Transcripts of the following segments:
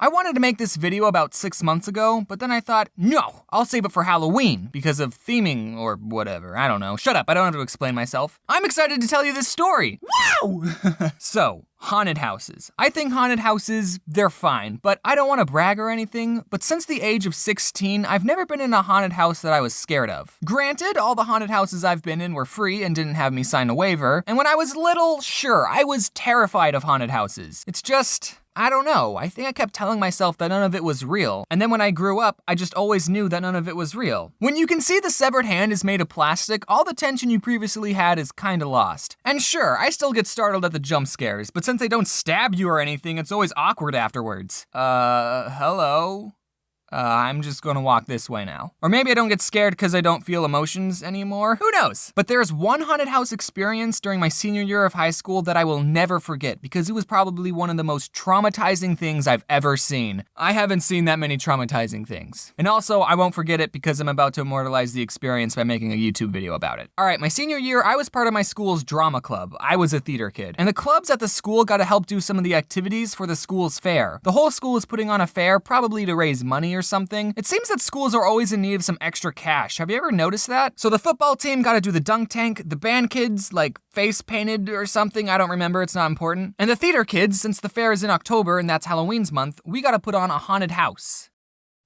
I wanted to make this video about 6 months ago, but then I thought, no, I'll save it for Halloween because of theming or whatever. I don't know. Shut up, I don't have to explain myself. I'm excited to tell you this story. Wow! So, haunted houses. I think haunted houses, they're fine, but I don't want to brag or anything, but since the age of 16, I've never been in a haunted house that I was scared of. Granted, all the haunted houses I've been in were free and didn't have me sign a waiver, and when I was little, sure, I was terrified of haunted houses. It's just, I don't know, I think I kept telling myself that none of it was real. And then when I grew up, I just always knew that none of it was real. When you can see the severed hand is made of plastic, all the tension you previously had is kinda lost. And sure, I still get startled at the jump scares, but since they don't stab you or anything, it's always awkward afterwards. Hello? I'm just gonna walk this way now. Or maybe I don't get scared because I don't feel emotions anymore. Who knows? But there's one haunted house experience during my senior year of high school that I will never forget because it was probably one of the most traumatizing things I've ever seen. I haven't seen that many traumatizing things. And also, I won't forget it because I'm about to immortalize the experience by making a YouTube video about it. All right, my senior year, I was part of my school's drama club. I was a theater kid. And the clubs at the school got to help do some of the activities for the school's fair. The whole school is putting on a fair, probably to raise money or something. It seems that schools are always in need of some extra cash. Have you ever noticed that? So the football team got to do the dunk tank, the band kids, like, face painted or something, I don't remember, it's not important. And the theater kids, since the fair is in October and that's Halloween's month, we got to put on a haunted house.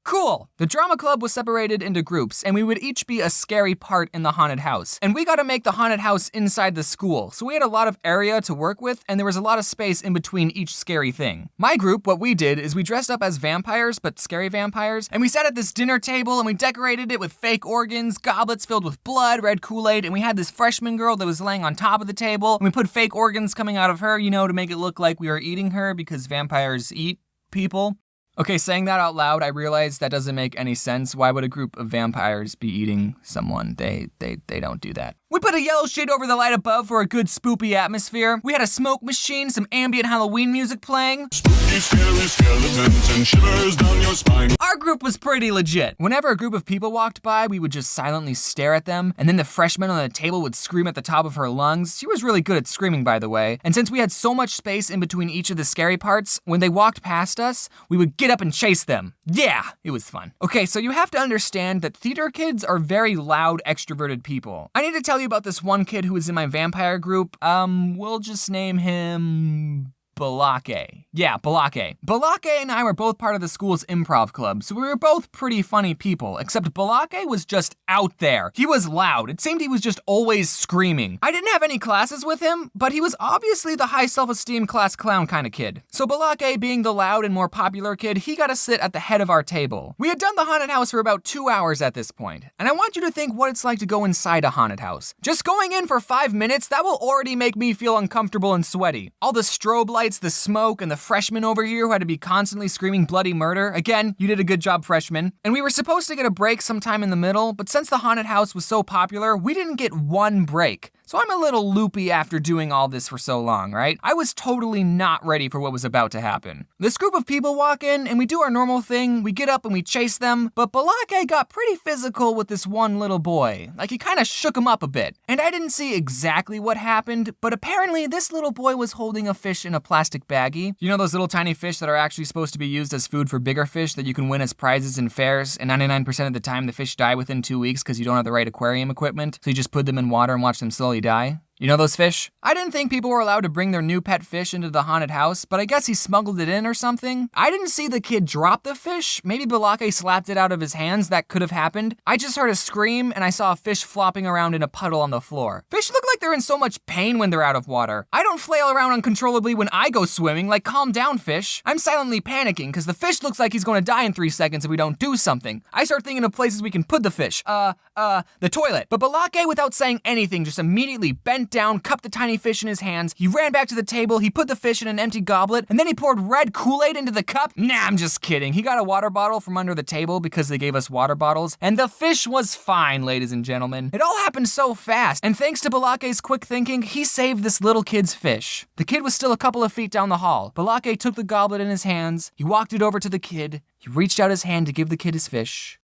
Cool! The drama club was separated into groups, and we would each be a scary part in the haunted house. And we got to make the haunted house inside the school, so we had a lot of area to work with, and there was a lot of space in between each scary thing. My group, what we did is we dressed up as vampires, but scary vampires, and we sat at this dinner table and we decorated it with fake organs, goblets filled with blood, red Kool-Aid, and we had this freshman girl that was laying on top of the table, and we put fake organs coming out of her, you know, to make it look like we were eating her because vampires eat people. Okay, saying that out loud, I realize that doesn't make any sense. Why would a group of vampires be eating someone? They don't do that. We put a yellow shade over the light above for a good spoopy atmosphere. We had a smoke machine, some ambient Halloween music playing. Spooky, scary skeletons and shivers down your spine. Our group was pretty legit. Whenever a group of people walked by, we would just silently stare at them, and then the freshman on the table would scream at the top of her lungs. She was really good at screaming, by the way. And since we had so much space in between each of the scary parts, when they walked past us, we would get up and chase them. Yeah, it was fun. Okay, so you have to understand that theater kids are very loud, extroverted people. I need to tell you about this one kid who was in my vampire group. We'll just name him Balake. Yeah, Balake. Balake and I were both part of the school's improv club, so we were both pretty funny people, except Balake was just out there. He was loud. It seemed he was just always screaming. I didn't have any classes with him, but he was obviously the high self-esteem class clown kind of kid. So Balake, being the loud and more popular kid, he got to sit at the head of our table. We had done the haunted house for about 2 hours at this point, and I want you to think what it's like to go inside a haunted house. Just going in for 5 minutes, that will already make me feel uncomfortable and sweaty. All the strobe lights, the smoke, and the freshman over here who had to be constantly screaming bloody murder. Again, you did a good job, freshman. And we were supposed to get a break sometime in the middle, but since the haunted house was so popular, we didn't get one break. So I'm a little loopy after doing all this for so long, right? I was totally not ready for what was about to happen. This group of people walk in and we do our normal thing. We get up and we chase them, but Balake got pretty physical with this one little boy. Like he kind of shook him up a bit. And I didn't see exactly what happened, but apparently this little boy was holding a fish in a plastic baggie. You know those little tiny fish that are actually supposed to be used as food for bigger fish that you can win as prizes in fairs, and 99% of the time the fish die within 2 weeks because you don't have the right aquarium equipment, so you just put them in water and watch them slowly die? You know those fish? I didn't think people were allowed to bring their new pet fish into the haunted house, but I guess he smuggled it in or something. I didn't see the kid drop the fish. Maybe Balake slapped it out of his hands. That could have happened. I just heard a scream and I saw a fish flopping around in a puddle on the floor. Fish look like they're in so much pain when they're out of water. I don't flail around uncontrollably when I go swimming, like calm down, fish. I'm silently panicking because the fish looks like he's going to die in 3 seconds if we don't do something. I start thinking of places we can put the fish. The toilet. But Balake, without saying anything, just immediately bent down, cupped the tiny fish in his hands. He ran back to the table, he put the fish in an empty goblet, and then he poured red Kool-Aid into the cup. Nah, I'm just kidding. He got a water bottle from under the table because they gave us water bottles, and the fish was fine, ladies and gentlemen. It all happened so fast, and thanks to Balake's quick thinking, he saved this little kid's fish. The kid was still a couple of feet down the hall. Balake took the goblet in his hands, he walked it over to the kid, he reached out his hand to give the kid his fish.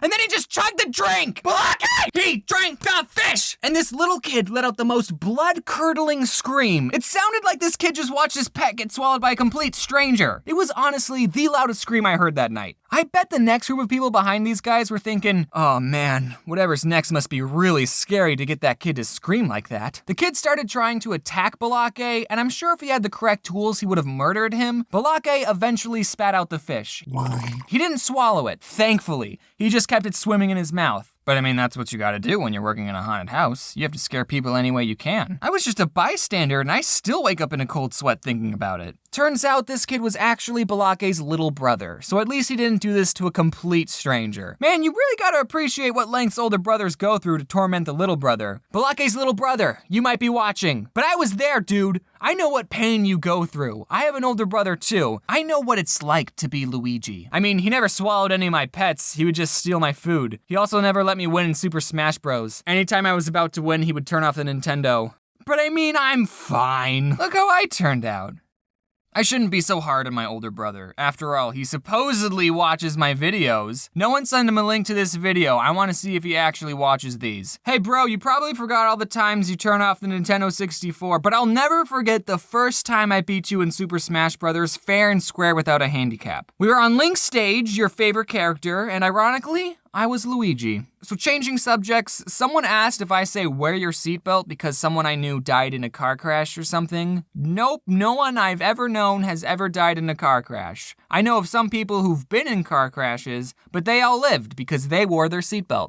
and then he just chugged the drink. Balake! He drank the fish! And this little kid let out the most blood-curdling scream. It sounded like this kid just watched his pet get swallowed by a complete stranger. It was honestly the loudest scream I heard that night. I bet the next group of people behind these guys were thinking, oh man, whatever's next must be really scary to get that kid to scream like that. The kid started trying to attack Balake, and I'm sure if he had the correct tools, he would have murdered him. Balake eventually spat out the fish. He didn't swallow it, thankfully. He just kept it swimming in his mouth. But I mean, that's what you gotta do when you're working in a haunted house. You have to scare people any way you can. I was just a bystander and I still wake up in a cold sweat thinking about it. Turns out this kid was actually Balake's little brother, so at least he didn't do this to a complete stranger. Man, you really gotta appreciate what lengths older brothers go through to torment the little brother. Balake's little brother, you might be watching, but I was there, dude. I know what pain you go through. I have an older brother too. I know what it's like to be Luigi. I mean, he never swallowed any of my pets. He would just steal my food. He also never let me win in Super Smash Bros. Anytime I was about to win, he would turn off the Nintendo. But I mean, I'm fine. Look how I turned out. I shouldn't be so hard on my older brother. After all, he supposedly watches my videos. No one send him a link to this video. I want to see if he actually watches these. Hey bro, you probably forgot all the times you turn off the Nintendo 64, but I'll never forget the first time I beat you in Super Smash Bros. Fair and square without a handicap. We were on Link's stage, your favorite character, and ironically, I was Luigi. So changing subjects, someone asked if I say wear your seatbelt because someone I knew died in a car crash or something. Nope, no one I've ever known has ever died in a car crash. I know of some people who've been in car crashes, but they all lived because they wore their seatbelt.